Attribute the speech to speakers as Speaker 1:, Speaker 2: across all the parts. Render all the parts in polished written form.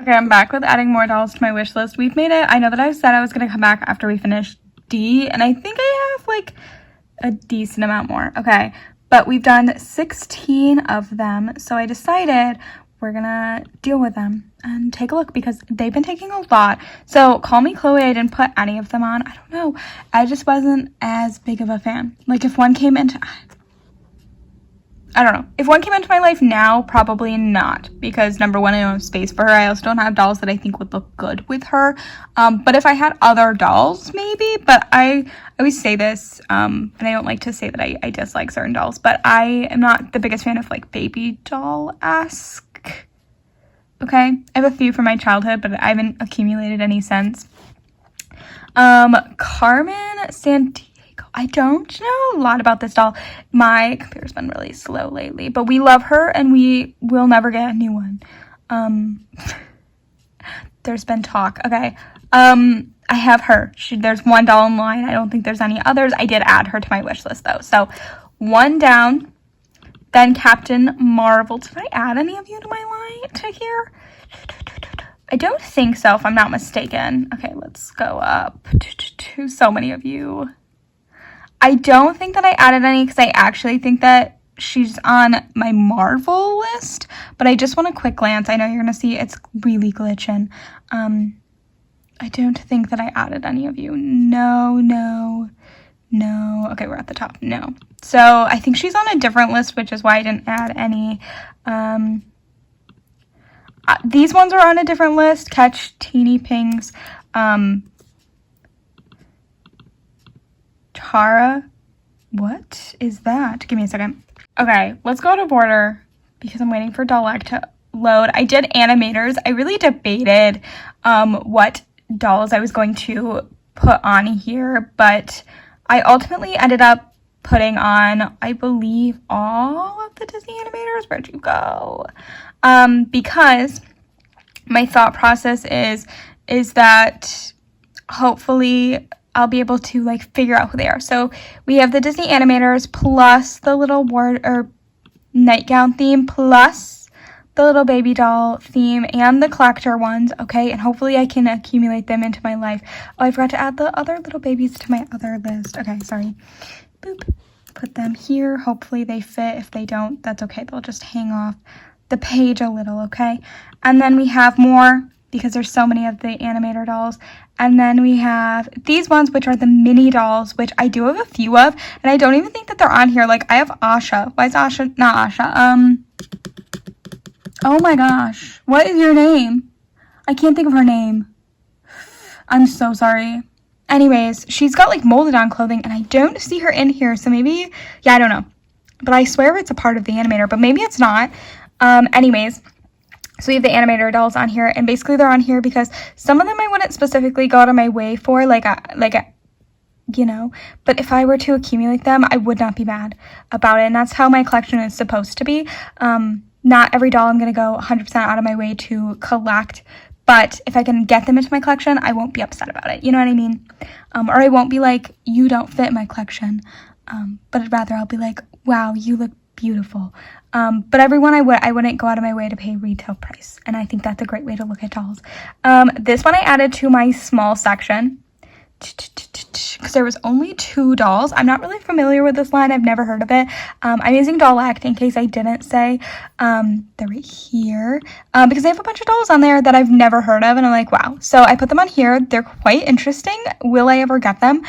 Speaker 1: Okay, I'm back with adding more dolls to my wish list. We've made it. I know that I said I was going to come back after we finish D, and I think I have like a decent amount more. Okay, but we've done 16 of them, so I decided we're gonna deal with them and take a look because they've been taking a lot. So call me Chloe, I didn't put any of them on. I don't know. I just wasn't as big of a fan. Like if one came into... I don't know. If one came into my life now, probably not. Because number one, I don't have space for her. I also don't have dolls that I think would look good with her. But if I had other dolls, maybe. But I always say this, and I don't like to say that I dislike certain dolls. But I am not the biggest fan of, like, baby doll-esque. Okay? I have a few from my childhood, but I haven't accumulated any since. Carmen Santiago. I don't know a lot about this doll. My computer's been really slow lately, but we love her and we will never get a new one. There's been talk. Okay. I have her. There's one doll in line. I don't think there's any others. I did add her to my wish list though. So one down, then Captain Marvel. Did I add any of you to my line to here? I don't think so, if I'm not mistaken. Okay, let's go up to so many of you. I don't think that I added any because I actually think that she's on my Marvel list, but I just want a quick glance. I know you're going to see it's really glitching. I don't think that I added any of you. No. Okay, we're at the top. No. So I think she's on a different list, which is why I didn't add any. These ones are on a different list. Catch Teeny Pings. Tara, what is that? Give me a second. Okay, let's go to border because I'm waiting for Dollect to load. I did animators. I really debated what dolls I was going to put on here, but I ultimately ended up putting on, I believe, all of the Disney animators. Where'd you go? Because my thought process is that hopefully I'll be able to like figure out who they are. So we have the Disney animators plus the little nightgown theme plus the little baby doll theme and the collector ones. Okay, and hopefully I can accumulate them into my life. Oh, I forgot to add the other little babies to my other list. Okay, sorry. Boop. Put them here. Hopefully they fit. If they don't, that's okay. They'll just hang off the page a little. Okay, and then we have more because there's so many of the animator dolls. And then we have these ones, which are the mini dolls, which I do have a few of. And I don't even think that they're on here. Like, I have Asha. Why is Asha? Not Asha. Oh my gosh. What is your name? I can't think of her name. I'm so sorry. Anyways, she's got, like, molded on clothing. And I don't see her in here. So maybe, yeah, I don't know. But I swear it's a part of the animator. But maybe it's not. Anyways. So we have the animator dolls on here, and basically they're on here because some of them I wouldn't specifically go out of my way for, you know, but if I were to accumulate them, I would not be mad about it, and that's how my collection is supposed to be. Not every doll I'm going to go 100% out of my way to collect, but if I can get them into my collection, I won't be upset about it, you know what I mean? Or I won't be like, you don't fit my collection, but rather I'll be like, wow, you look beautiful. But everyone I wouldn't go out of my way to pay retail price, and I think that's a great way to look at dolls. This one I added to my small section because there was only 2 dolls. I'm not really familiar with this line. I've never heard of it. I'm using Dollect in case I didn't say. They're right here because I have a bunch of dolls on there that I've never heard of, and I'm like, wow. So I put them on here. They're quite interesting. Will I ever get them?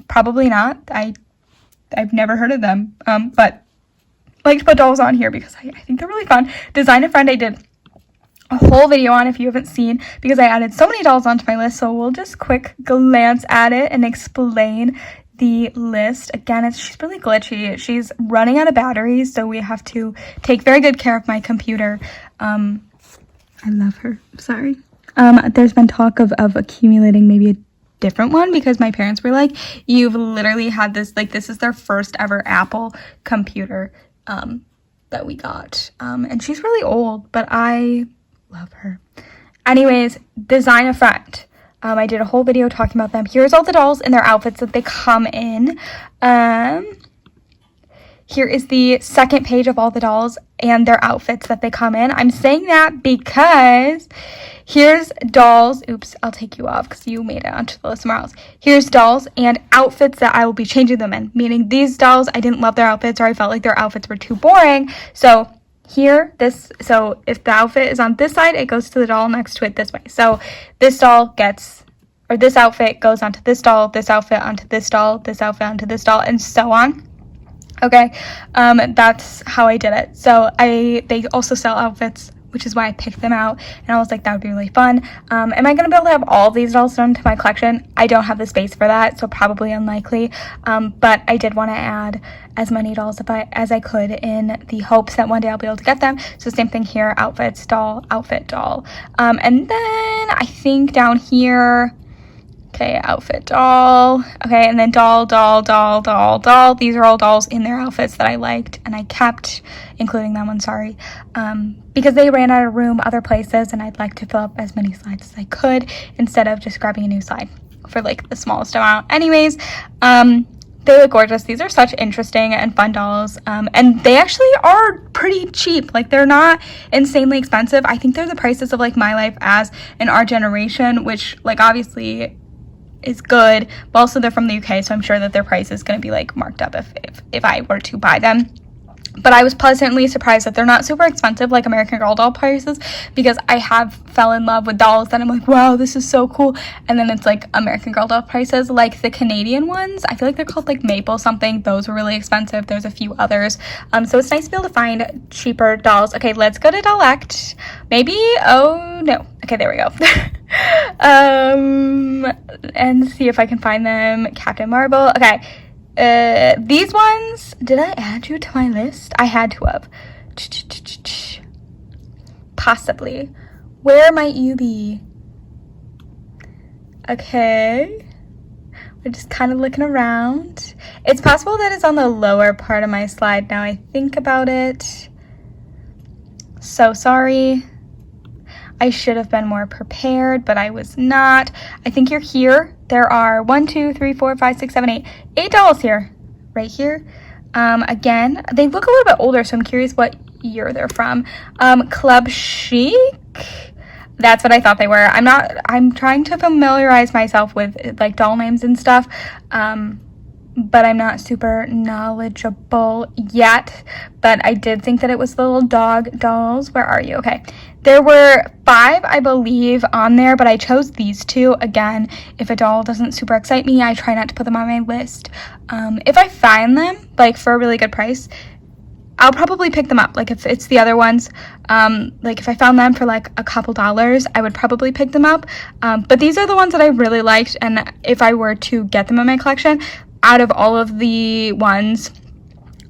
Speaker 1: Probably not. I've never heard of them, but I like to put dolls on here because I think they're really fun. Design a Friend I did a whole video on if you haven't seen because I added so many dolls onto my list, so we'll just quick glance at it and explain the list. Again, she's really glitchy. She's running out of batteries, so we have to take very good care of my computer. I love her. Sorry. There's been talk of accumulating maybe a different one because my parents were like, you've literally had this, like, this is their first ever Apple computer that we got, and she's really old, but I love her. Anyways, Design a Friend. I did a whole video talking about them. Here's all the dolls and their outfits that they come in. here is the second page of all the dolls and their outfits that they come in. I'm saying that because here's dolls. Oops, I'll take you off because you made it onto the list somewhere else. Here's dolls and outfits that I will be changing them in, meaning these dolls, I didn't love their outfits, or I felt like their outfits were too boring. So here, so if the outfit is on this side, it goes to the doll next to it this way. So this doll gets, or this outfit goes onto this doll, this outfit onto this doll, this outfit onto this doll, and so on. Okay, that's how I did it. So they also sell outfits, which is why I picked them out, and I was like, that would be really fun. Am I gonna be able to have all of these dolls done to my collection? I don't have the space for that, so probably unlikely, but I did want to add as many dolls as I could in the hopes that one day I'll be able to get them. So same thing here, outfits, doll, outfit, doll. And then I think down here, okay, outfit, doll. Okay, and then doll, doll, doll, doll, doll. These are all dolls in their outfits that I liked, and I kept including that one, sorry, because they ran out of room other places, and I'd like to fill up as many slides as I could instead of just grabbing a new slide for like the smallest amount. Anyways, they look gorgeous. These are such interesting and fun dolls, and they actually are pretty cheap. Like, they're not insanely expensive. I think they're the prices of like My Life as in Our Generation, which like obviously is good, but also they're from the UK, so I'm sure that their price is going to be like marked up if I were to buy them. But I was pleasantly surprised that they're not super expensive like American Girl doll prices, because I have fell in love with dolls that I'm like, wow, this is so cool, and then it's like American Girl doll prices. Like the Canadian ones, I feel like they're called like Maple something. Those were really expensive. There's a few others, so it's nice to be able to find cheaper dolls. Okay, let's go to Dollect. Maybe, oh no, okay, there we go. And see if I can find them. Captain Marvel. Okay, these ones, did I add you to my list? I had to have. Possibly. Where might you be? Okay, we're just kind of looking around. It's possible that it's on the lower part of my slide now I think about it. So sorry. I should have been more prepared, but I was not. I think you're here. There are 1, 2, 3, 4, 5, 6, 7, 8. 8 dolls here. Right here. Again, they look a little bit older, so I'm curious what year they're from. Club Chic. That's what I thought they were. I'm trying to familiarize myself with like doll names and stuff. But I'm not super knowledgeable yet. But I did think that it was the little dog dolls. Where are you? Okay. There were 5, I believe, on there, but I chose these 2. Again, if a doll doesn't super excite me, I try not to put them on my list. If I find them, like, for a really good price, I'll probably pick them up. Like, if it's the other ones, like, if I found them for, like, a couple dollars, I would probably pick them up. But these are the ones that I really liked, and if I were to get them in my collection, out of all of the ones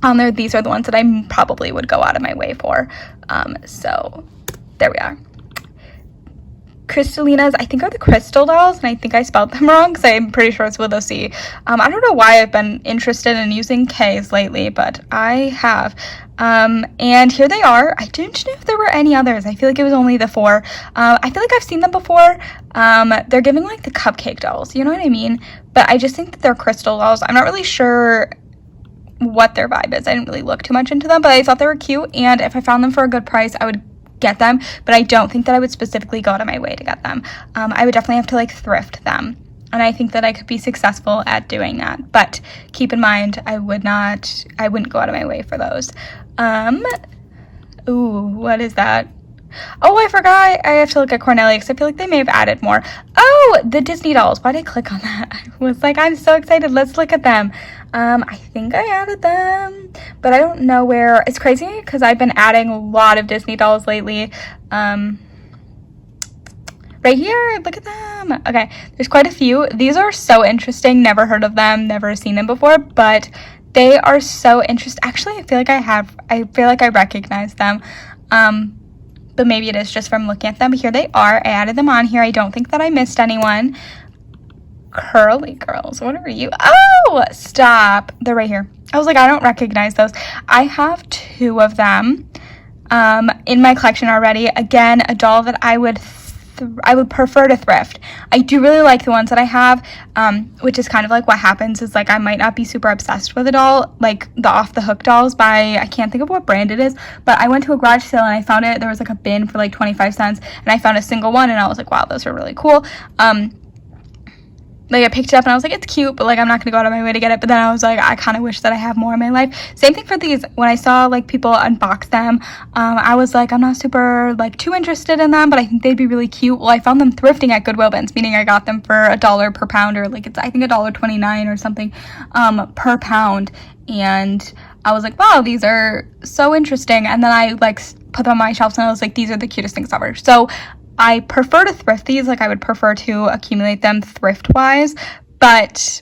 Speaker 1: on there, these are the ones that I probably would go out of my way for. So there we are. Crystalinas, I think, are the crystal dolls, and I think I spelled them wrong because I'm pretty sure it's with a C. I don't know why I've been interested in using K's lately, but I have. And here they are. I didn't know if there were any others. I feel like it was only the 4. I feel like I've seen them before. They're giving like the cupcake dolls, you know what I mean? But I just think that they're crystal dolls. I'm not really sure what their vibe is. I didn't really look too much into them, but I thought they were cute, and if I found them for a good price, I would get them, but I don't think that I would specifically go out of my way to get them. I would definitely have to like thrift them, and I think that I could be successful at doing that, but keep in mind, I wouldn't go out of my way for those. Ooh, what is that? Oh, I forgot. I have to look at Cornelia because I feel like they may have added more. Oh, the Disney dolls. Why did I click on that? I was like, I'm so excited. Let's look at them. I think I added them, but I don't know where. It's crazy because I've been adding a lot of Disney dolls lately. Right here, look at them. Okay, there's quite a few. These are so interesting. Never heard of them, never seen them before, but they are so interesting. Actually, I feel like I recognize them. But maybe it is just from looking at them. But here they are. I added them on here. I don't think that I missed anyone. Curly girls. What are you? Oh, stop. They're right here. I was like, I don't recognize those. I have 2 of them in my collection already. Again, a doll that I would I would prefer to thrift. I do really like the ones that I have, which is kind of like what happens is like I might not be super obsessed with a doll, like the Off the Hook dolls by, I can't think of what brand it is, but I went to a garage sale and I found it. There was like a bin for like 25 cents and I found a single one and I was like, wow, those are really cool. Like I picked it up and I was like, it's cute, but like I'm not gonna go out of my way to get it. But then I was like, I kind of wish that I have more in my life. Same thing for these. When I saw like people unbox them, I was like, I'm not super like too interested in them, but I think they'd be really cute. Well, I found them thrifting at Goodwill bins, meaning I got them for $1 per pound, or like it's I think $1.29 or something per pound. And I was like, wow, these are so interesting. And then I like put them on my shelves and I was like, these are the cutest things ever. So I prefer to thrift these. Like I would prefer to accumulate them thrift wise, but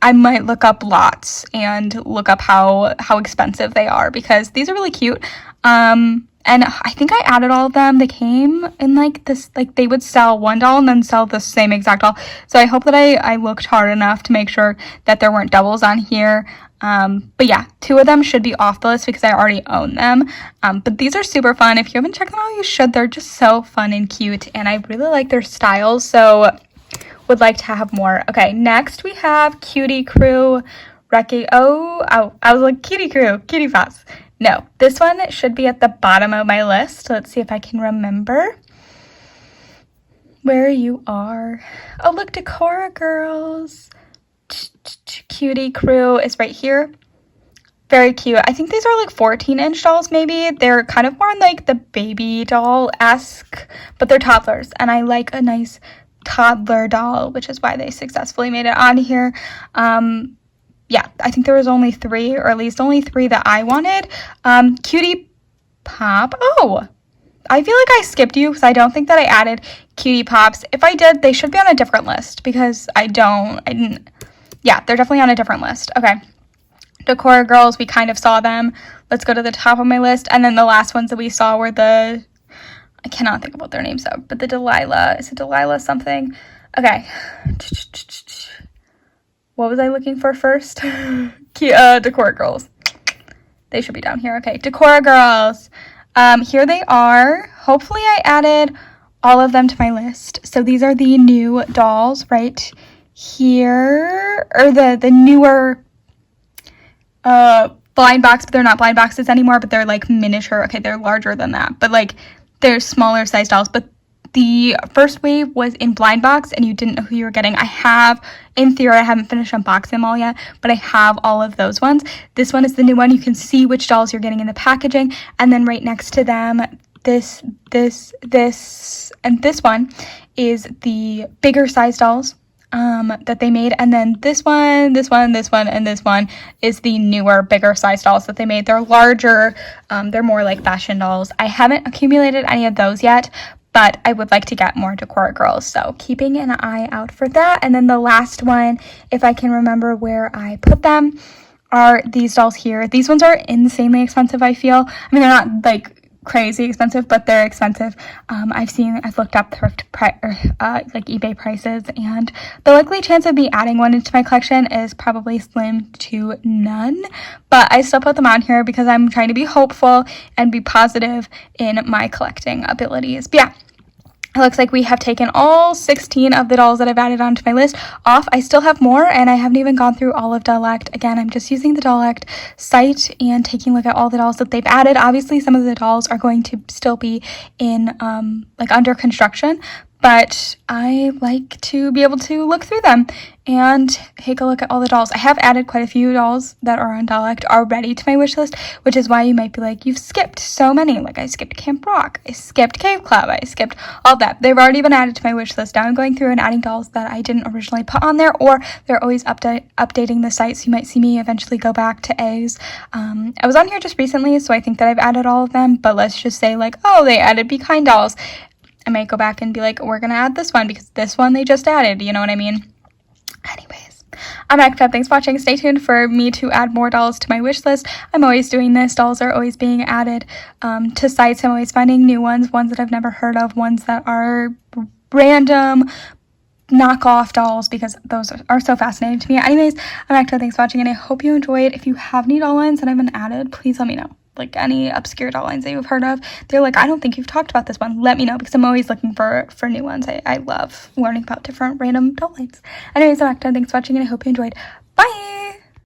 Speaker 1: I might look up lots and look up how expensive they are because these are really cute. And I think I added all of them. They came in like this, like they would sell one doll and then sell the same exact doll. So I hope that I looked hard enough to make sure that there weren't doubles on here. But yeah, 2 of them should be off the list because I already own them. But these are super fun. If you haven't checked them out, you should. They're just so fun and cute, and I really like their styles, so would like to have more. Okay, next we have Cutie Crew Wrecky. I was like, Cutie Crew, Cutie Pops. No, this one should be at the bottom of my list. Let's see if I can remember where you are. Oh, look, Decora Girls. Cutie Crew is right here. Very cute. I think these are like 14-inch dolls maybe. They're kind of more like the baby doll-esque, but they're toddlers, and I like a nice toddler doll, which is why they successfully made it on here. Yeah, I think there was only 3, or at least only 3 that I wanted. Cutie Pop. Oh, I feel like I skipped you because I don't think that I added Cutie Pops. If I did, they should be on a different list because I didn't. Yeah, they're definitely on a different list. Okay. Decora Girls, we kind of saw them. Let's go to the top of my list. And then the last ones that we saw were I cannot think of what their names are, but the Delilah. Is it Delilah something? Okay. What was I looking for first? Decora Girls. They should be down here. Okay, Decora Girls. Here they are. Hopefully I added all of them to my list. So these are the new dolls right here, or the newer blind box, but they're not blind boxes anymore, but they're like miniature. Okay, they're larger than that, but like they're smaller size dolls. But the first wave was in blind box and you didn't know who you were getting. In theory, I haven't finished unboxing them all yet, but I have all of those ones. This one is the new one. You can see which dolls you're getting in the packaging, and then right next to them, this, and this one is the bigger size dolls that they made, and then this one, and this one is the newer, bigger size dolls that they made. They're larger, they're more like fashion dolls. I haven't accumulated any of those yet, but I would like to get more Decora Girls, so keeping an eye out for that. And then the last one, if I can remember where I put them, are these dolls here. These ones are insanely expensive, I feel. I mean, they're not like crazy expensive, but they're expensive. I've looked up thrift like eBay prices, and the likely chance of me adding one into my collection is probably slim to none, but I still put them on here because I'm trying to be hopeful and be positive in my collecting abilities. But yeah, it looks like we have taken all 16 of the dolls that I've added onto my list off. I still have more, and I haven't even gone through all of Dollect. Again, I'm just using the Dollect site and taking a look at all the dolls that they've added. Obviously, some of the dolls are going to still be in, like, under construction, but I like to be able to look through them and take a look at all the dolls. I have added quite a few dolls that are on Dollect already to my wish list, which is why you might be like, you've skipped so many. Like, I skipped Camp Rock, I skipped Cave Club, I skipped all that. They've already been added to my wish list. Now I'm going through and adding dolls that I didn't originally put on there, or they're always updating the site, so you might see me eventually go back to A's. I was on here just recently, so I think that I've added all of them, but let's just say like, oh, they added Be Kind dolls. I might go back and be like, we're gonna add this one because this one they just added, you know what I mean? Anyways, I'm back up. Thanks for watching. Stay tuned for me to add more dolls to my wish list. I'm always doing this. Dolls are always being added to sites. I'm always finding new ones that I've never heard of, ones that are random knockoff dolls, because those are so fascinating to me. Anyways, I'm back to thanks for watching, and I hope you enjoyed. If you have any doll lines that I've been added, please let me know. like any obscure doll lines that you've heard of. They're like, I don't think you've talked about this one. Let me know, because I'm always looking for new ones. I love learning about different random doll lines. Anyways, I'm Acta. Thanks for watching, and I hope you enjoyed. Bye!